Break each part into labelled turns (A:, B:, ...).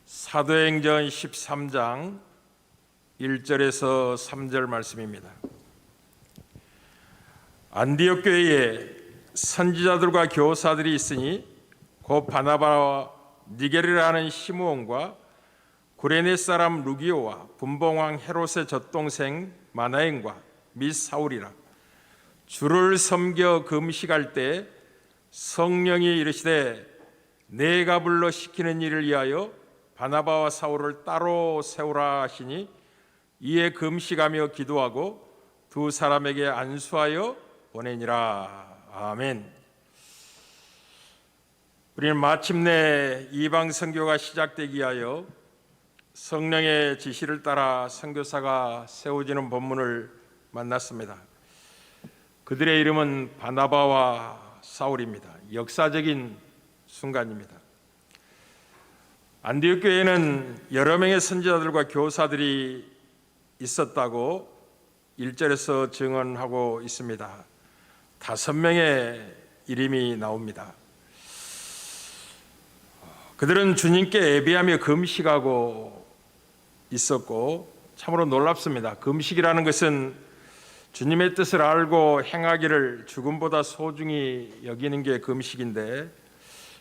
A: 사도행전 13장 1절에서 3절 말씀입니다. 안디옥 교회에 선지자들과 교사들이 있으니 곧 바나바와 니게르라 하는 시므온과 구레네 사람 루기오와 분봉왕 헤롯의 젖동생 마나엔과 및 사울이라. 주를 섬겨 금식할 때 성령이 이르시되 내가 불러 시키는 일을 위하여 바나바와 사울을 따로 세우라 하시니 이에 금식하며 기도하고 두 사람에게 안수하여 보내니라. 아멘. 우리는 마침내 이방 선교가 시작되기 위하여 성령의 지시를 따라 선교사가 세워지는 본문을 만났습니다. 그들의 이름은 바나바와 사울입니다. 역사적인 순간입니다. 안디옥 교회에는 여러 명의 선지자들과 교사들이 있었다고 1절에서 증언하고 있습니다. 5명의 이름이 나옵니다. 그들은 주님께 예배하며 금식하고 있었고 참으로 놀랍습니다. 금식이라는 것은 주님의 뜻을 알고 행하기를 죽음보다 소중히 여기는 게 금식인데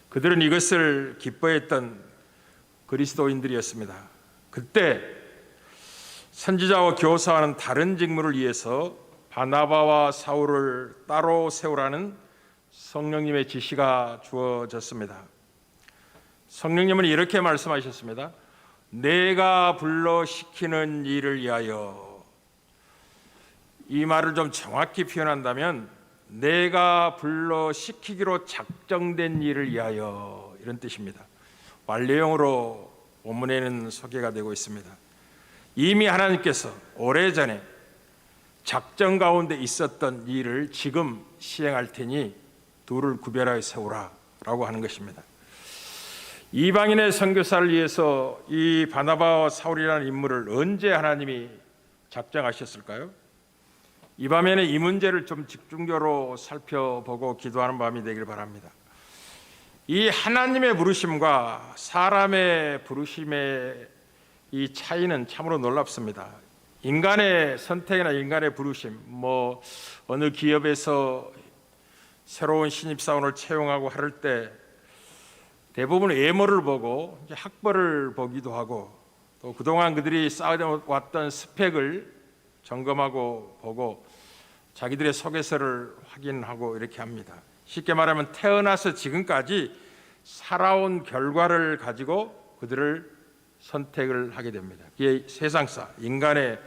A: 그들은 이것을 기뻐했던 그리스도인들이었습니다. 그때 선지자와 교사와는 다른 직무를 위해서 바나바와 사울을 따로 세우라는 성령님의 지시가 주어졌습니다. 성령님은 이렇게 말씀하셨습니다. 내가 불러 시키는 일을 위하여. 이 말을 좀 정확히 표현한다면 내가 불러 시키기로 작정된 일을 위하여, 이런 뜻입니다. 완료형으로 본문에는 소개가 되고 있습니다. 이미 하나님께서 오래전에 작정 가운데 있었던 일을 지금 시행할 테니 둘을 구별하여 세우라 라고 하는 것입니다. 이방인의 선교사를 위해서 이 바나바와 사울이라는 인물을 언제 하나님이 작정하셨을까요? 이 밤에는 이 문제를 좀 집중적으로 살펴보고 기도하는 밤이 되길 바랍니다. 이 하나님의 부르심과 사람의 부르심의 이 차이는 참으로 놀랍습니다. 인간의 선택이나 인간의 부르심, 어느 기업에서 새로운 신입사원을 채용하고 할 때 대부분 외모를 보고 학벌을 보기도 하고 또 그동안 그들이 쌓아왔던 스펙을 점검하고 보고 자기들의 속에서를 확인하고 이렇게 합니다. 쉽게 말하면 태어나서 지금까지 살아온 결과를 가지고 그들을 선택을 하게 됩니다. 이게 세상사, 인간의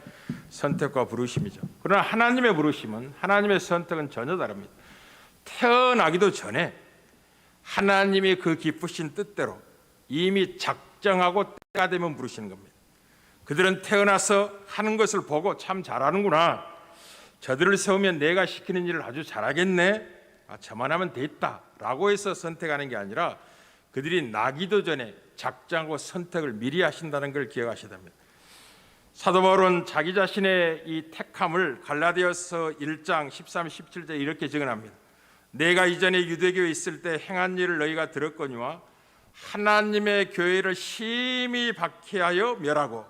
A: 선택과 부르심이죠. 그러나 하나님의 부르심은, 하나님의 선택은 전혀 다릅니다. 태어나기도 전에 하나님이 그 기쁘신 뜻대로 이미 작정하고 때가 되면 부르시는 겁니다. 그들은 태어나서 하는 것을 보고 참 잘하는구나, 저들을 세우면 내가 시키는 일을 아주 잘하겠네, 저만 하면 됐다 라고 해서 선택하는 게 아니라 그들이 나기도 전에 작정하고 선택을 미리 하신다는 걸 기억하셔야 됩니다. 사도 바울은 자기 자신의 이 택함을 갈라디아서 1장 13, 17절에 이렇게 증언합니다. 내가 이전에 유대교에 있을 때 행한 일을 너희가 들었거니와 하나님의 교회를 심히 박해하여 멸하고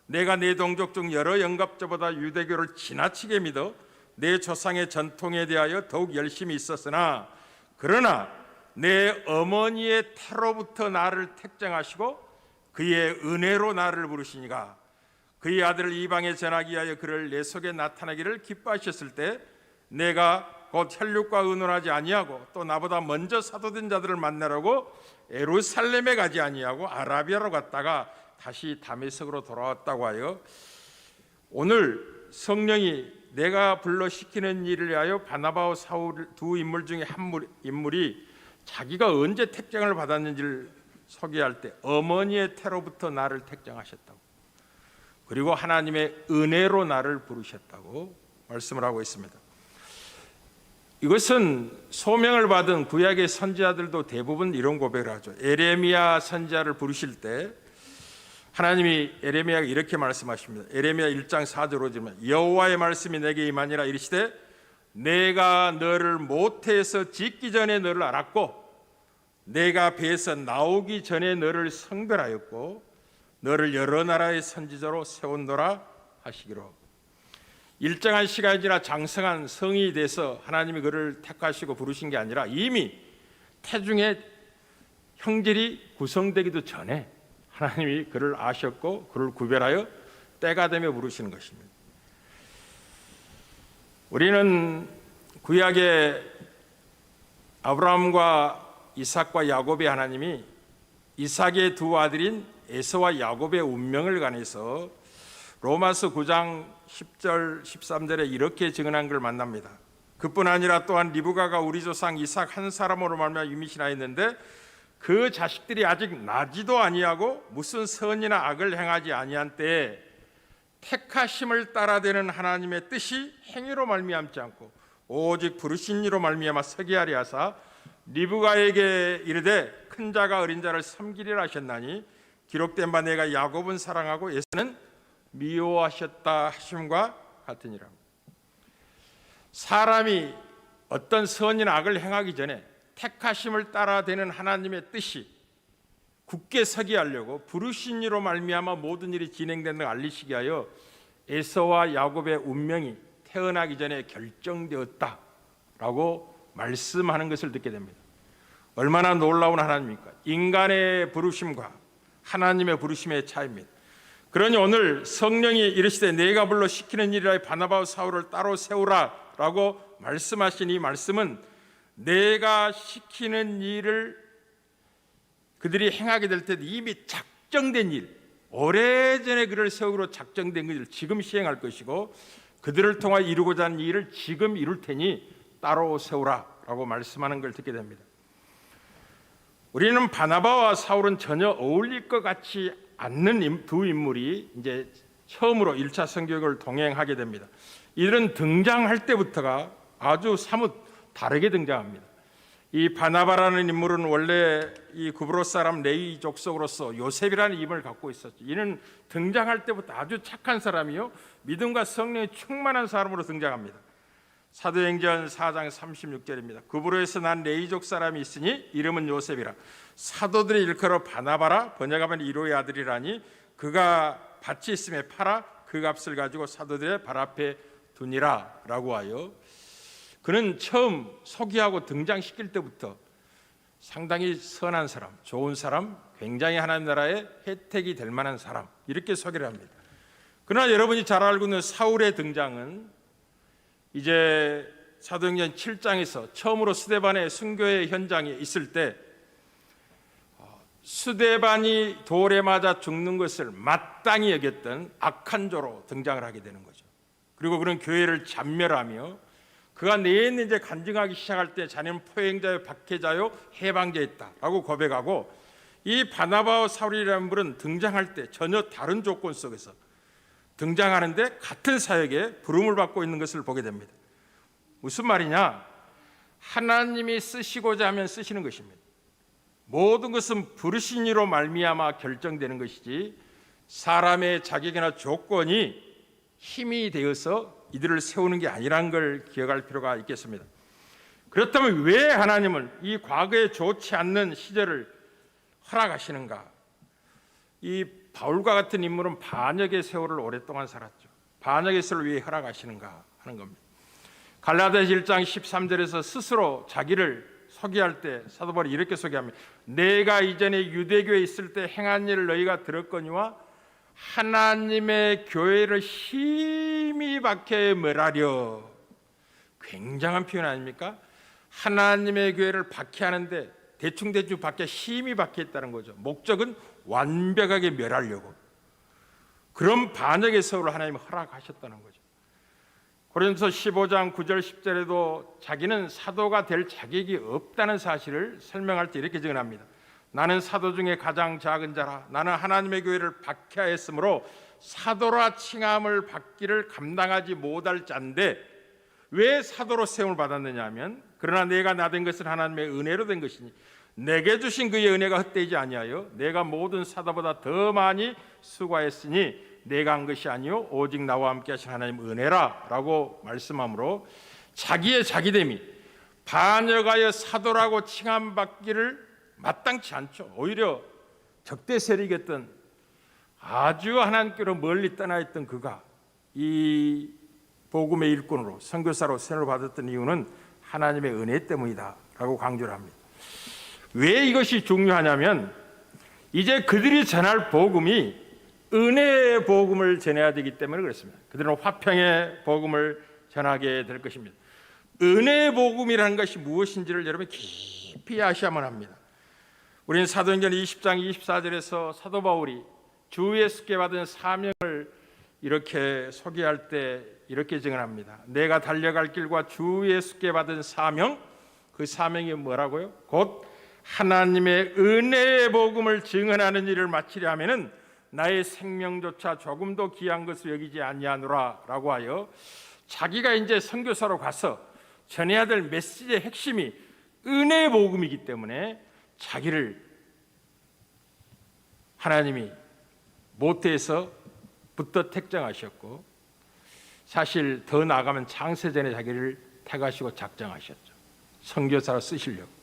A: 내가 내 동족 중 여러 영갑자보다 유대교를 지나치게 믿어 내 조상의 전통에 대하여 더욱 열심히 있었으나 그러나 내 어머니의 태로부터 나를 택정하시고 그의 은혜로 나를 부르시니가 그의 아들을 이방에 전하기 위하여 그를 내 속에 나타나기를 기뻐하셨을 때 내가 곧 혈육과 의논하지 아니하고 또 나보다 먼저 사도된 자들을 만나려고 예루살렘에 가지 아니하고 아라비아로 갔다가 다시 다메섹으로 돌아왔다고 하여 오늘 성령이 내가 불러 시키는 일을 위하여 바나바와 사울 두 인물 중에 한 인물이 자기가 언제 택정을 받았는지를 소개할 때 어머니의 태로부터 나를 택정하셨다고, 그리고 하나님의 은혜로 나를 부르셨다고 말씀을 하고 있습니다. 이것은 소명을 받은 구약의 선지자들도 대부분 이런 고백을 하죠. 에레미야 선지자를 부르실 때 하나님이 에레미야가 이렇게 말씀하십니다. 에레미야 1장 4절 5절에 여호와의 말씀이 내게 임하니라 이르시되 내가 너를 모태에서 짓기 전에 너를 알았고 내가 배에서 나오기 전에 너를 성별하였고 너를 여러 나라의 선지자로 세운노라 하시기로. 일정한 시간이 지나 장성한 성이 돼서 하나님이 그를 택하시고 부르신 게 아니라 이미 태중의 형질이 구성되기도 전에 하나님이 그를 아셨고 그를 구별하여 때가 되며 부르시는 것입니다. 우리는 구약의 아브라함과 이삭과 야곱의 하나님이 이삭의 두 아들인 에서와 야곱의 운명을 관해서 로마서 9장 10절 13절에 이렇게 증언한 걸 만납니다. 그뿐 아니라 또한 리브가가 우리 조상 이삭 한 사람으로 말미암아 유미시나했는데 그 자식들이 아직 나지도 아니하고 무슨 선이나 악을 행하지 아니한 때에 택하심을 따라되는 하나님의 뜻이 행위로 말미암지 않고 오직 부르신 이로 말미암아 서게 하려 하사 리브가에게 이르되 큰 자가 어린 자를 섬기리라 하셨나니 기록된 바 내가 야곱은 사랑하고 에서는 미워하셨다 하심과 같으니라. 사람이 어떤 선이나 악을 행하기 전에 택하심을 따라되는 하나님의 뜻이 굳게 서게 하려고 부르신 이로 말미암아 모든 일이 진행되는 걸 알리시기 하여 에서와 야곱의 운명이 태어나기 전에 결정되었다라고 말씀하는 것을 듣게 됩니다. 얼마나 놀라운 하나님입니까? 인간의 부르심과 하나님의 부르심의 차이입니다. 그러니 오늘 성령이 이르시되 내가 불러 시키는 일이라 바나바와 사울을 따로 세우라라고 말씀하신 이 말씀은 내가 시키는 일을 그들이 행하게 될 때 이미 작정된 일, 오래전에 그를 세우기로 작정된 것을 지금 시행할 것이고 그들을 통하여 이루고자 하는 일을 지금 이룰 테니 따로 세우라라고 말씀하는 걸 듣게 됩니다. 우리는 바나바와 사울은 전혀 어울릴 것 같지 않는 두 인물이 이제 처음으로 1차 성교육을 동행하게 됩니다. 이들은 등장할 때부터가 아주 사뭇 다르게 등장합니다. 이 바나바라는 인물은 원래 이 구브로 사람 레위 족속으로서 요셉이라는 이름을 갖고 있었죠. 이는 등장할 때부터 아주 착한 사람이요 믿음과 성령에 충만한 사람으로 등장합니다. 사도행전 4장 36절입니다. 구브로에서 난 레위족 사람이 있으니 이름은 요셉이라. 사도들의 일컬어 바나바라 번역하면 1호의 아들이라니 그가 밭이 있음에 팔아 그 값을 가지고 사도들의 발 앞에 두니라 라고 하여 그는 처음 소개하고 등장시킬 때부터 상당히 선한 사람, 좋은 사람, 굉장히 하나님 나라의 혜택이 될 만한 사람 이렇게 소개를 합니다. 그러나 여러분이 잘 알고 있는 사울의 등장은 이제 사도행전 7장에서 처음으로 스데반의 순교의 현장에 있을 때 스데반이 돌에 맞아 죽는 것을 마땅히 여겼던 악한 조로 등장을 하게 되는 거죠. 그리고 그는 교회를 잔멸하며 그가 내일 이제 간증하기 시작할 때 자네는 포행자요 박해자요 해방자였다라고 고백하고 이 바나바와 사울이라는 분은 등장할 때 전혀 다른 조건 속에서 등장하는데 같은 사역에 부름을 받고 있는 것을 보게 됩니다. 무슨 말이냐? 하나님이 쓰시고자 하면 쓰시는 것입니다. 모든 것은 부르신 이로 말미암아 결정되는 것이지 사람의 자격이나 조건이 힘이 되어서 이들을 세우는 게 아니라는 걸 기억할 필요가 있겠습니다. 그렇다면 왜 하나님은 이 과거에 좋지 않는 시절을 허락하시는가? 이 바울과 같은 인물은 반역의 세월을 오랫동안 살았죠. 반역의 세월을 왜 허락하시는가 하는 겁니다. 갈라디아서 1장 13절에서 스스로 자기를 소개할 때 사도 바울이 이렇게 소개합니다. 내가 이전에 유대교에 있을 때 행한 일을 너희가 들었거니와 하나님의 교회를 힘이 박해 멸하려. 굉장한 표현 아닙니까? 하나님의 교회를 박해하는데 대충 박해 힘이 박해했다는 거죠. 목적은 완벽하게 멸하려고. 그런 반역의 세월을 하나님이 허락하셨다는 거죠. 고린도서 15장 9절 10절에도 자기는 사도가 될 자격이 없다는 사실을 설명할 때 이렇게 증언합니다. 나는 사도 중에 가장 작은 자라. 나는 하나님의 교회를 박해하였으므로 사도라 칭함을 받기를 감당하지 못할 자인데 왜 사도로 세움을 받았느냐 하면 그러나 내가 나 된 것은 하나님의 은혜로 된 것이니 내게 주신 그의 은혜가 헛되지 아니하여 내가 모든 사도보다 더 많이 수고하였으니 내가 한 것이 아니요 오직 나와 함께 하신 하나님 은혜라 라고 말씀하므로 자기의 자기됨이 반역하여 사도라고 칭함받기를 마땅치 않죠. 오히려 적대 세력이었던 아주 하나님께로 멀리 떠나 있던 그가 이 복음의 일꾼으로 선교사로 선을 받았던 이유는 하나님의 은혜 때문이다라고 강조를 합니다. 왜 이것이 중요하냐면 이제 그들이 전할 복음이 은혜의 복음을 전해야 되기 때문에 그렇습니다. 그들은 화평의 복음을 전하게 될 것입니다. 은혜의 복음이라는 것이 무엇인지를 여러분 깊이 아셔야만 합니다. 우리는 사도행전 20장 24절에서 사도 바울이 주 예수께 받은 사명을 이렇게 소개할 때 이렇게 증언합니다. 내가 달려갈 길과 주 예수께 받은 사명, 그 사명이 뭐라고요? 곧 하나님의 은혜의 복음을 증언하는 일을 마치려 하면은 나의 생명조차 조금도 귀한 것을 여기지 아니하노라라고 하여 자기가 이제 선교사로 가서 전해야 될 메시지의 핵심이 은혜의 복음이기 때문에 자기를 하나님이 모태에서부터 택정하셨고 사실 더 나아가면 창세전에 자기를 택하시고 작정하셨죠. 선교사로 쓰시려고.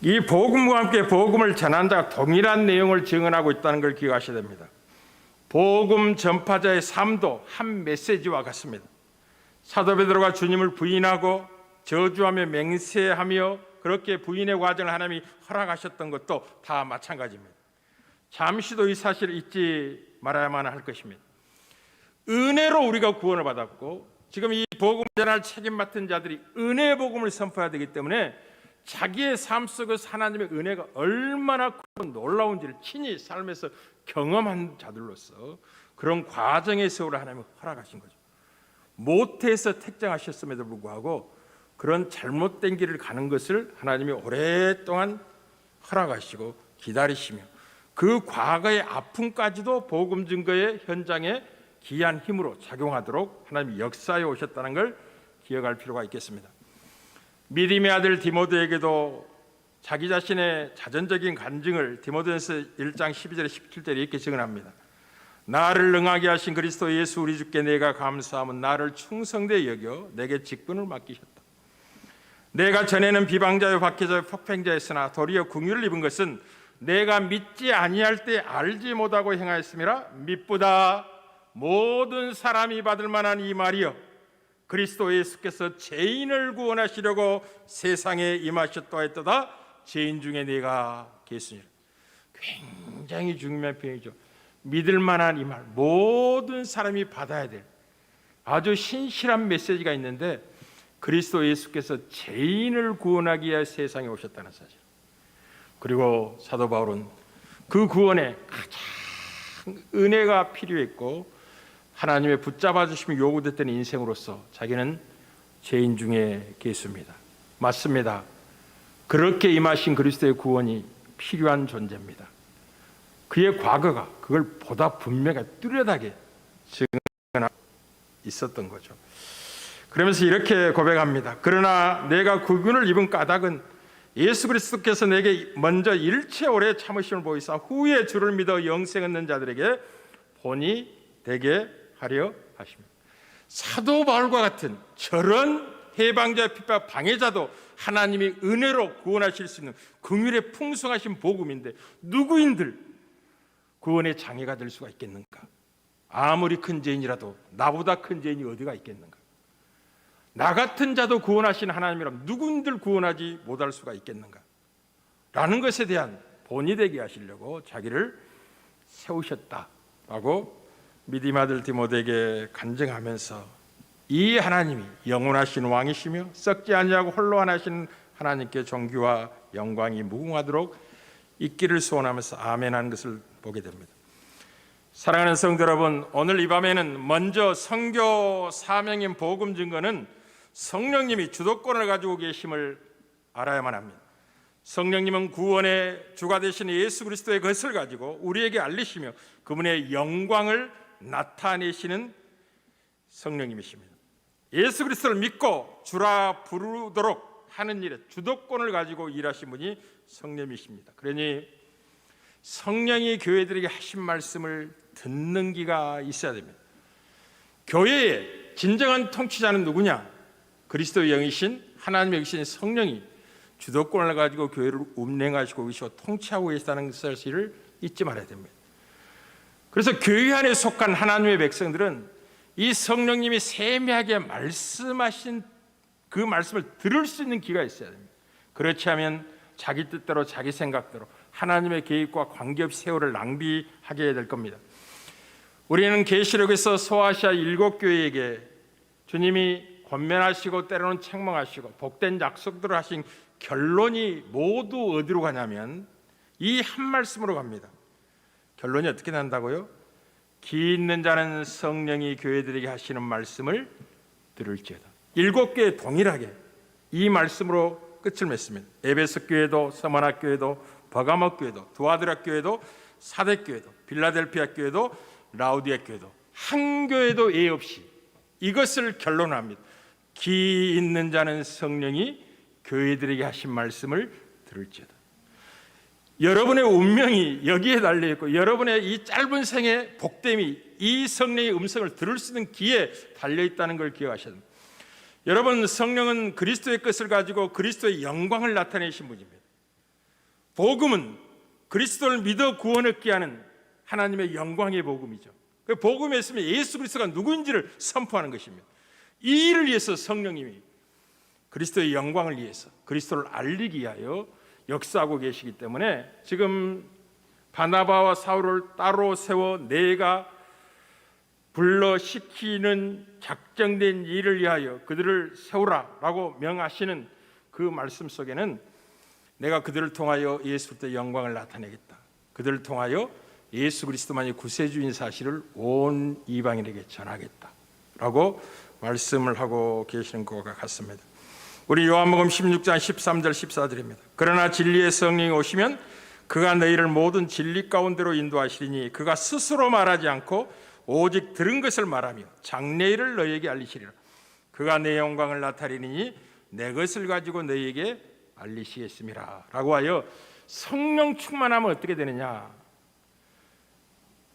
A: 이 복음과 함께 복음을 전한 자가 동일한 내용을 증언하고 있다는 걸 기억하셔야 됩니다. 복음 전파자의 삶도 한 메시지와 같습니다. 사도 베드로가 주님을 부인하고 저주하며 맹세하며 그렇게 부인의 과정을 하나님이 허락하셨던 것도 다 마찬가지입니다. 잠시도 이 사실을 잊지 말아야만 할 것입니다. 은혜로 우리가 구원을 받았고 지금 이 복음 전할 책임 맡은 자들이 은혜의 복음을 선포해야 되기 때문에 자기의 삶 속에서 하나님의 은혜가 얼마나 크고 놀라운지를 친히 삶에서 경험한 자들로서 그런 과정의 세월을 하나님이 허락하신 거죠. 모태에서 택정하셨음에도 불구하고 그런 잘못된 길을 가는 것을 하나님이 오랫동안 허락하시고 기다리시며 그 과거의 아픔까지도 복음 증거의 현장에 귀한 힘으로 작용하도록 하나님이 역사해 오셨다는 걸 기억할 필요가 있겠습니다. 믿음의 아들 디모데에게도 자기 자신의 자전적인 간증을 디모데전서 1장 12절에 17절에 이렇게 증언합니다. 나를 능하게 하신 그리스도 예수 우리 주께 내가 감사함은 나를 충성되이 여겨 내게 직분을 맡기셨다. 내가 전에는 비방자요 박해자요 폭행자였으나 도리어 긍휼을 입은 것은 내가 믿지 아니할 때 알지 못하고 행하였음이라. 믿보다 모든 사람이 받을 만한 이 말이여 그리스도 예수께서 죄인을 구원하시려고 세상에 임하셨다 했도다. 죄인 중에 내가 계수니라. 굉장히 중요한 표현이죠. 믿을 만한 이 말, 모든 사람이 받아야 될 아주 신실한 메시지가 있는데 그리스도 예수께서 죄인을 구원하기 위해 세상에 오셨다는 사실. 그리고 사도 바울은 그 구원에 가장 은혜가 필요했고 하나님의 붙잡아 주심이 요구됐던 인생으로서 자기는 죄인 중에 계수입니다. 맞습니다. 그렇게 임하신 그리스도의 구원이 필요한 존재입니다. 그의 과거가 그걸 보다 분명하게 뚜렷하게 증언하고 있었던 거죠. 그러면서 이렇게 고백합니다. 그러나 내가 구원을 입은 까닭은 예수 그리스도께서 내게 먼저 일체 오래 참으심을 보이사 후에 주를 믿어 영생 얻는 자들에게 본이 되게 하려 하십니다. 사도 바울과 같은 저런 해방자 핍박 방해자도 하나님이 은혜로 구원하실 수 있는 긍휼의 풍성하신 복음인데 누구인들 구원의 장애가 될 수가 있겠는가? 아무리 큰 죄인이라도 나보다 큰 죄인이 어디가 있겠는가? 나 같은 자도 구원하신 하나님이라면 누구인들 구원하지 못할 수가 있겠는가? 라는 것에 대한 본이 되게 하시려고 자기를 세우셨다라고 믿음의 아들 디모데에게 간증하면서 이 하나님이 영원하신 왕이시며 썩지 아니하고 홀로 하나신 하나님께 존귀와 영광이 무궁하도록 있기를 소원하면서 아멘하는 것을 보게 됩니다. 사랑하는 성도 여러분, 오늘 이 밤에는 먼저 선교 사명인 복음 증거는 성령님이 주도권을 가지고 계심을 알아야만 합니다. 성령님은 구원의 주가 되신 예수 그리스도의 것을 가지고 우리에게 알리시며 그분의 영광을 나타내시는 성령님이십니다. 예수 그리스도를 믿고 주라 부르도록 하는 일에 주도권을 가지고 일하신 분이 성령님이십니다. 그러니 성령이 교회들에게 하신 말씀을 듣는 기가 있어야 됩니다. 교회의 진정한 통치자는 누구냐? 그리스도의 영이신 하나님의 영이신 성령이 주도권을 가지고 교회를 운행하시고 계시고 통치하고 계시다는 사실을 잊지 말아야 됩니다. 그래서 교회 안에 속한 하나님의 백성들은 이 성령님이 세미하게 말씀하신 그 말씀을 들을 수 있는 귀가 있어야 됩니다. 그렇지 않으면 자기 뜻대로 자기 생각대로 하나님의 계획과 관계없이 세월을 낭비하게 될 겁니다. 우리는 계시록에서 소아시아 7교회에게 주님이 권면하시고 때로는 책망하시고 복된 약속들을 하신 결론이 모두 어디로 가냐면 이 한 말씀으로 갑니다. 결론이 어떻게 난다고요? 귀 있는 자는 성령이 교회들에게 하시는 말씀을 들을지어다. 7교회 동일하게 이 말씀으로 끝을 맺습니다. 에베소 교회도 서머나 교회도 버가모 교회도 두아드라 교회도 사대 교회도 빌라델피아 교회도 라우디아 교회도 한 교회도 예의 없이 이것을 결론합니다. 귀 있는 자는 성령이 교회들에게 하신 말씀을 들을지어다. 여러분의 운명이 여기에 달려있고 여러분의 이 짧은 생의 복됨이 이 성령의 음성을 들을 수 있는 귀에 달려있다는 걸 기억하셔야 됩니다. 여러분, 성령은 그리스도의 것을 가지고 그리스도의 영광을 나타내신 분입니다. 복음은 그리스도를 믿어 구원 얻게 하는 하나님의 영광의 복음이죠. 그 복음에 있으면 예수 그리스도가 누구인지를 선포하는 것입니다. 이 일을 위해서 성령님이 그리스도의 영광을 위해서 그리스도를 알리기 위하여 역사하고 계시기 때문에 지금 바나바와 사울을 따로 세워 내가 불러시키는 작정된 일을 위하여 그들을 세우라라고 명하시는 그 말씀 속에는 내가 그들을 통하여 예수 그리스도의 영광을 나타내겠다. 그들을 통하여 예수 그리스도만이 구세주인 사실을 온 이방인에게 전하겠다라고 말씀을 하고 계시는 것과 같습니다. 우리 요한복음 16장 13절 14절입니다. 그러나 진리의 성령이 오시면 그가 너희를 모든 진리 가운데로 인도하시리니 그가 스스로 말하지 않고 오직 들은 것을 말하며 장래일을 너희에게 알리시리라. 그가 내 영광을 나타내리니 내 것을 가지고 너희에게 알리시겠습니다 라고 하여 성령 충만하면 어떻게 되느냐?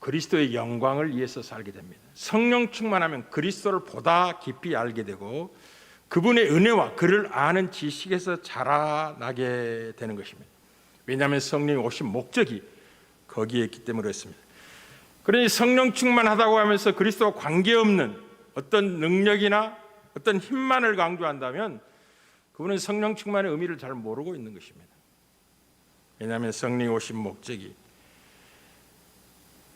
A: 그리스도의 영광을 위해서 살게 됩니다. 성령 충만하면 그리스도를 보다 깊이 알게 되고 그분의 은혜와 그를 아는 지식에서 자라나게 되는 것입니다. 왜냐하면 성령이 오신 목적이 거기에 있기 때문에 그렇습니다. 그러니 성령 충만하다고 하면서 그리스도와 관계없는 어떤 능력이나 어떤 힘만을 강조한다면 그분은 성령 충만의 의미를 잘 모르고 있는 것입니다. 왜냐하면 성령이 오신 목적이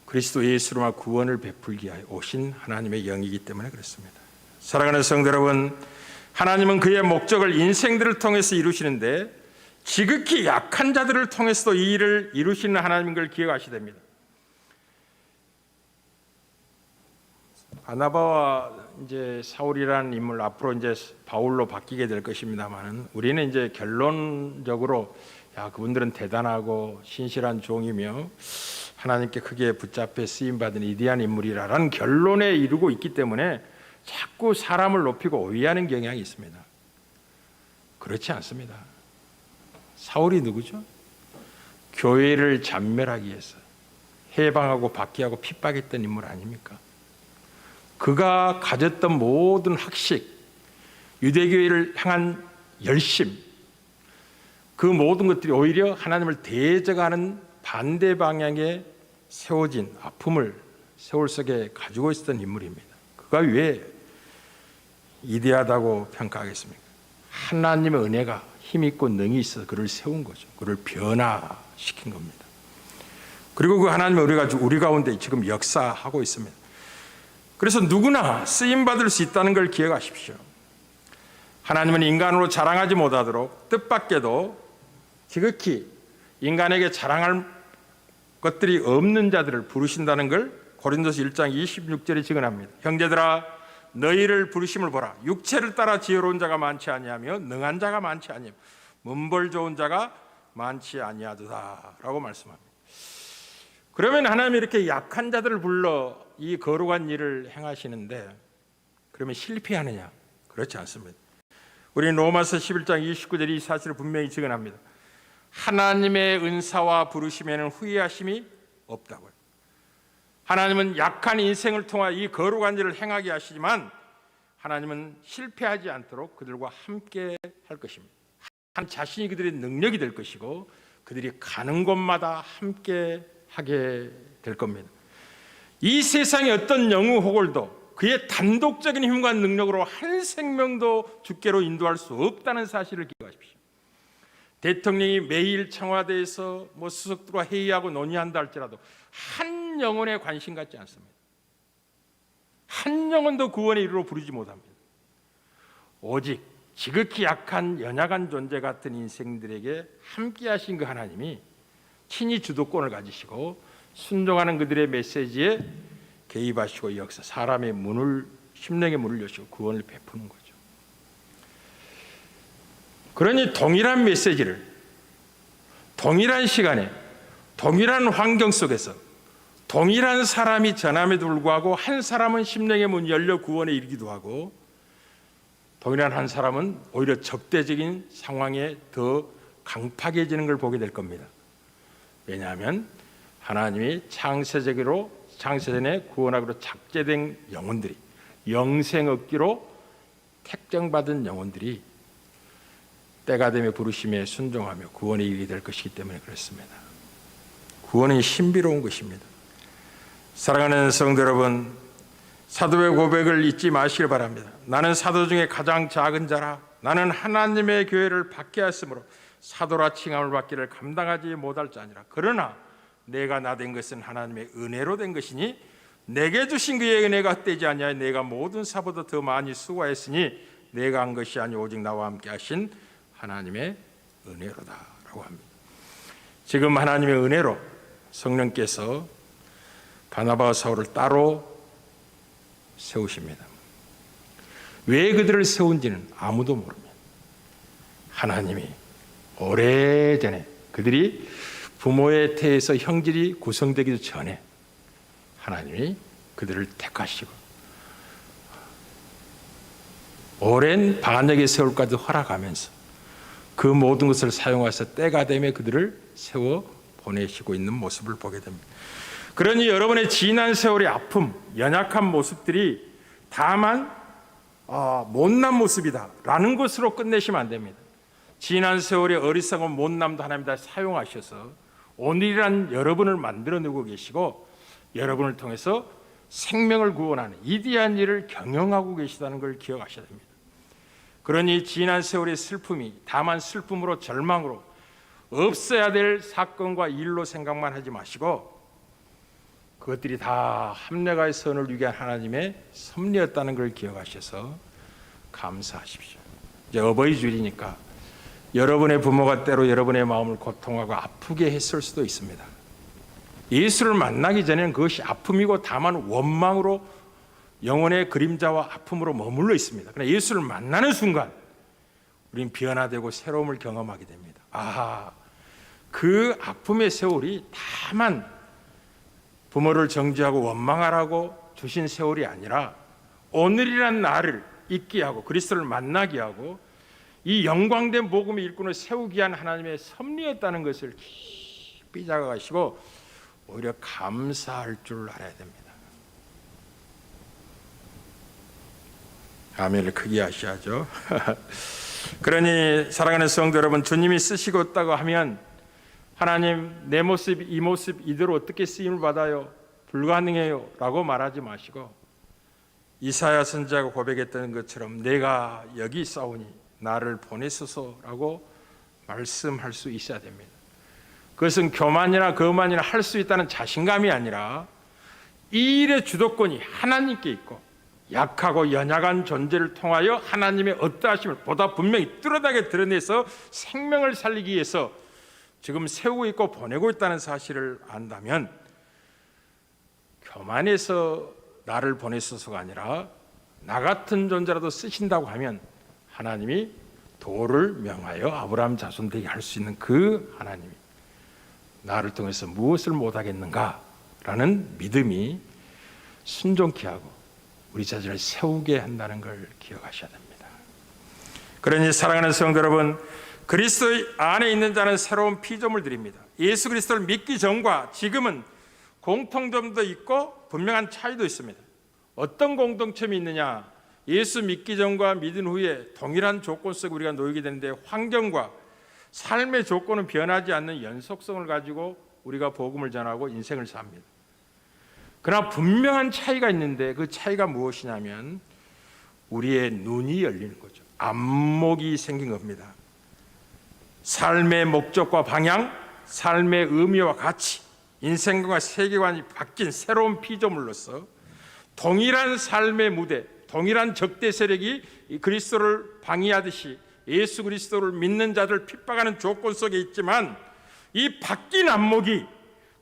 A: 그리스도 예수로만 구원을 베풀기 위하여 오신 하나님의 영이기 때문에 그렇습니다. 사랑하는 성도 여러분, 하나님은 그의 목적을 인생들을 통해서 이루시는데 지극히 약한 자들을 통해서도 이 일을 이루시는 하나님인 걸 기억하셔야 됩니다. 바나바와 이제 사울이라는 인물 앞으로 이제 바울로 바뀌게 될 것입니다만 우리는 이제 결론적으로 그분들은 대단하고 신실한 종이며 하나님께 크게 붙잡혀 쓰임 받은 위대한 인물이라는 결론에 이르고 있기 때문에 자꾸 사람을 높이고 오해하는 경향이 있습니다. 그렇지 않습니다. 사울이 누구죠? 교회를 잔멸하기 위해서 해방하고 박해하고 핍박했던 인물 아닙니까? 그가 가졌던 모든 학식, 유대교회를 향한 열심, 그 모든 것들이 오히려 하나님을 대적하는 반대 방향에 세워진 아픔을 세월 속에 가지고 있었던 인물입니다. 그가 왜 위대하다고 평가하겠습니까? 하나님의 은혜가 힘있고 능이 있어서 그를 세운 거죠. 그를 변화시킨 겁니다. 그리고 그 하나님의 은혜가 우리 가운데 지금 역사하고 있습니다. 그래서 누구나 쓰임받을 수 있다는 걸 기억하십시오. 하나님은 인간으로 자랑하지 못하도록 뜻밖에도 지극히 인간에게 자랑할 것들이 없는 자들을 부르신다는 걸 고린도서 1장 26절에 증언합니다. 형제들아 너희를 부르심을 보라. 육체를 따라 지혜로운 자가 많지 아니하며 능한 자가 많지 아니하며 문벌 좋은 자가 많지 아니하도다 라고 말씀합니다. 그러면 하나님이 이렇게 약한 자들을 불러 이 거룩한 일을 행하시는데 그러면 실패하느냐? 그렇지 않습니다. 우리는 로마서 11장 29절 이 사실을 분명히 증언합니다. 하나님의 은사와 부르심에는 후회하심이 없다고요. 하나님은 약한 인생을 통하 이 거룩한 일을 행하게 하시지만 하나님은 실패하지 않도록 그들과 함께 할 것입니다. 한 자신이 그들의 능력이 될 것이고 그들이 가는 곳마다 함께 하게 될 겁니다. 이 세상의 어떤 영웅 호걸도 그의 단독적인 힘과 능력으로 한 생명도 주께로 인도할 수 없다는 사실을 기억하십시오. 대통령이 매일 청와대에서 수석들과 회의하고 논의한다 할지라도 한 영혼에 관심 갖지 않습니다. 한 영혼도 구원의 이르로 부르지 못합니다. 오직 지극히 약한 연약한 존재 같은 인생들에게 함께 하신 그 하나님이 친히 주도권을 가지시고 순종하는 그들의 메시지에 개입하시고 역사 사람의 문을 심령의 문을 여시고 구원을 베푸는 거죠. 그러니 동일한 메시지를 동일한 시간에 동일한 환경 속에서 동일한 사람이 전함에도 불구하고 한 사람은 심령의 문이 열려 구원에 이르기도 하고 동일한 한 사람은 오히려 적대적인 상황에 더 강팍해지는 걸 보게 될 겁니다. 왜냐하면 하나님이 창세전에 구원하기로 작제된 영혼들이 영생 얻기로 택정받은 영혼들이 때가 되며 부르심에 순종하며 구원에 이르게 될 것이기 때문에 그렇습니다. 구원은 신비로운 것입니다. 사랑하는 성도 여러분, 사도의 고백을 잊지 마시길 바랍니다. 나는 사도 중에 가장 작은 자라. 나는 하나님의 교회를 받게 하였으므로 사도라 칭함을 받기를 감당하지 못할 자니라. 그러나 내가 나 된 것은 하나님의 은혜로 된 것이니 내게 주신 그의 은혜가 헛되지 아니하여 내가 모든 사보다 더 많이 수고하였으니 내가 한 것이 아니 오직 나와 함께 하신 하나님의 은혜로다라고 합니다. 지금 하나님의 은혜로 성령께서 바나바와 사울을 따로 세우십니다. 왜 그들을 세운지는 아무도 모릅니다. 하나님이 오래전에 그들이 부모의 태에서 형질이 구성되기도 전에 하나님이 그들을 택하시고 오랜 반역의 세월까지 허락하면서 그 모든 것을 사용하셔서 때가 되면 그들을 세워 보내시고 있는 모습을 보게 됩니다. 그러니 여러분의 지난 세월의 아픔, 연약한 모습들이 다만 못난 모습이다라는 것으로 끝내시면 안 됩니다. 지난 세월의 어리석은 못남도 하나님 다 사용하셔서 오늘이란 여러분을 만들어내고 계시고 여러분을 통해서 생명을 구원하는 위대한 일을 경영하고 계시다는 걸 기억하셔야 됩니다. 그러니 지난 세월의 슬픔이 다만 슬픔으로 절망으로 없어야 될 사건과 일로 생각만 하지 마시고 그것들이 다 합력하여 선을 위한 하나님의 섭리였다는 걸 기억하셔서 감사하십시오. 이제 어버이 주일이니까 여러분의 부모가 때로 여러분의 마음을 고통하고 아프게 했을 수도 있습니다. 예수를 만나기 전에는 그것이 아픔이고 다만 원망으로 영혼의 그림자와 아픔으로 머물러 있습니다. 그러나 예수를 만나는 순간 우리는 변화되고 새로움을 경험하게 됩니다. 그 아픔의 세월이 다만 부모를 정죄하고 원망하라고 주신 세월이 아니라 오늘이란 날을 있게 하고 그리스도를 만나게 하고 이 영광된 복음의 일꾼을 세우기 위한 하나님의 섭리였다는 것을 깊이 자각하시고 오히려 감사할 줄 알아야 됩니다. 아멘을 크게 하셔야죠. 그러니 사랑하는 성도 여러분, 주님이 쓰시고 있다고 하면 하나님 내 모습 이 모습 이대로 어떻게 쓰임을 받아요? 불가능해요 라고 말하지 마시고 이사야 선지자가 고백했던 것처럼 내가 여기 있사오니 나를 보내소서라고 말씀할 수 있어야 됩니다. 그것은 교만이나 거만이나 할 수 있다는 자신감이 아니라 이 일의 주도권이 하나님께 있고 약하고 연약한 존재를 통하여 하나님의 어떠하심을 보다 분명히 뚜렷하게 드러내서 생명을 살리기 위해서 지금 세우고 있고 보내고 있다는 사실을 안다면 교만해서 나를 보내소서가 아니라 나 같은 존재라도 쓰신다고 하면 하나님이 도를 명하여 아브라함 자손 되게 할 수 있는 그 하나님이 나를 통해서 무엇을 못하겠는가라는 믿음이 순종케 하고 우리 자신을 세우게 한다는 걸 기억하셔야 됩니다. 그러니 사랑하는 성도 여러분, 그리스도 안에 있는 자는 새로운 피조물 드립니다. 예수 그리스도를 믿기 전과 지금은 공통점도 있고 분명한 차이도 있습니다. 어떤 공통점이 있느냐? 예수 믿기 전과 믿은 후에 동일한 조건 속에 우리가 놓이게 되는데 환경과 삶의 조건은 변하지 않는 연속성을 가지고 우리가 복음을 전하고 인생을 삽니다. 그러나 분명한 차이가 있는데 그 차이가 무엇이냐면 우리의 눈이 열리는 거죠. 안목이 생긴 겁니다. 삶의 목적과 방향, 삶의 의미와 가치, 인생과 세계관이 바뀐 새로운 피조물로서 동일한 삶의 무대, 동일한 적대 세력이 그리스도를 방해하듯이 예수 그리스도를 믿는 자들 핍박하는 조건 속에 있지만 이 바뀐 안목이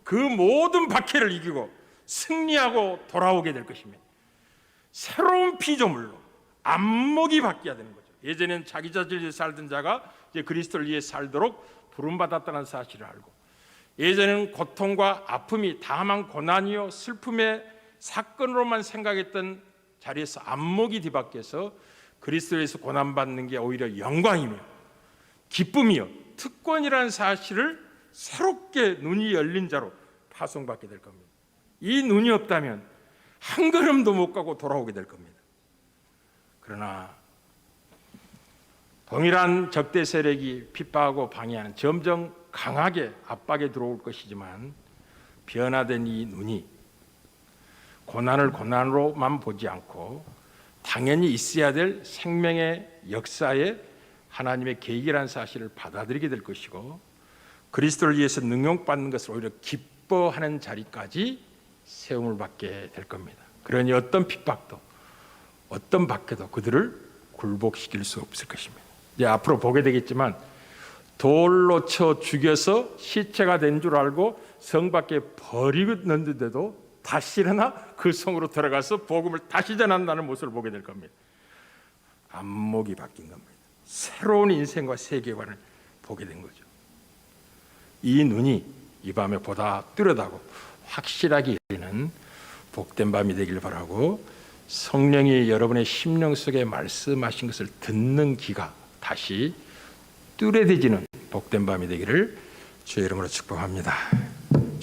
A: 그 모든 박해를 이기고 승리하고 돌아오게 될 것입니다. 새로운 피조물로 안목이 바뀌어야 되는 거죠. 예전에는 자기 자신을 위해 살던 자가 이제 그리스도를 위해 살도록 부름받았다는 사실을 알고, 예전에는 고통과 아픔이 다만 고난이요 슬픔의 사건으로만 생각했던 자리에서 안목이 뒤바뀌어서 그리스도에서 고난받는 게 오히려 영광이며 기쁨이요 특권이라는 사실을 새롭게 눈이 열린 자로 파송받게 될 겁니다. 이 눈이 없다면 한 걸음도 못 가고 돌아오게 될 겁니다. 그러나 동일한 적대 세력이 핍박하고 방해하는 점점 강하게 압박에 들어올 것이지만 변화된 이 눈이 고난을 고난으로만 보지 않고 당연히 있어야 될 생명의 역사에 하나님의 계획이라는 사실을 받아들이게 될 것이고 그리스도를 위해서 능용받는 것을 오히려 기뻐하는 자리까지 세움을 받게 될 겁니다. 그러니 어떤 핍박도 어떤 박해도 그들을 굴복시킬 수 없을 것입니다. 이제 앞으로 보게 되겠지만 돌로 쳐 죽여서 시체가 된 줄 알고 성 밖에 버리는데도 다시 일어나 그 성으로 들어가서 복음을 다시 전한다는 모습을 보게 될 겁니다. 안목이 바뀐 겁니다. 새로운 인생과 세계관을 보게 된 거죠. 이 눈이 이 밤에 보다 뚜렷하고 확실하게 열리는 복된 밤이 되길 바라고, 성령이 여러분의 심령 속에 말씀하신 것을 듣는 귀가 다시 뚜렷해지는 복된 밤이 되기를 주의 이름으로 축복합니다.